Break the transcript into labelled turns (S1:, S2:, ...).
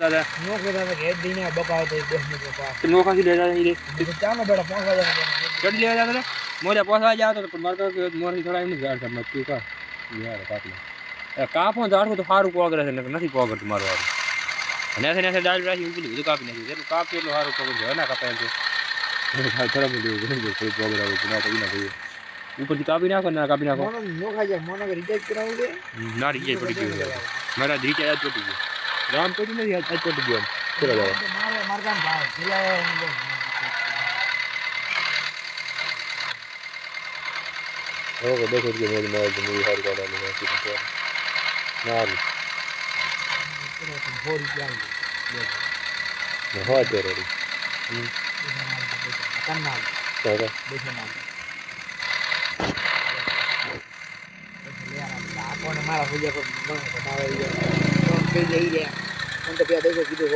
S1: दादा
S2: नो के दादा के दिन में बकाओ तो 10 मिनट में पास
S1: तो नोखा सी ले जाए ये
S2: देखो क्या में बड़ा पहुंचवा जाना
S1: चढ़ ले जाता था मोरे पहुंचवा जाओ तो मार तो मोर थोड़ा ही गाड़ सब मत का यार काट ले कापो जाड़ो तो हारू पोग रहे ने નથી પોગર તમારો હારું અને ને દાળ રાશી ઉગલી બધું કાપી નાખ્યું એટલે કાપી એટલું હારું પોગર જાય ના કાપે તો થોડા બધું થોડું પોગર આવે તો ના તો ના જોઈએ ઉપરથી કાપી નાખો ના કાપી નાખો
S2: नो खा जा मोनो के रिचार्ज कराओ दे
S1: ના રીચાર્જ પડી ગયું મારા રીચાર્જ પડી ગયું રામ પડી નથી આજ પડી ગયો ચલો જાવ
S2: मारे मार का भाव जिलाया
S1: ઓકે દેખો કે મેં મૂવી હારું કાઢવાનું નથી તો ના
S2: बोरी क्या
S1: हो तो रे
S2: कन्ना
S1: तो
S2: देखो ना आपने मारा हो गया को बनावे तो पे जाई रे हम तो क्या देखो कीधું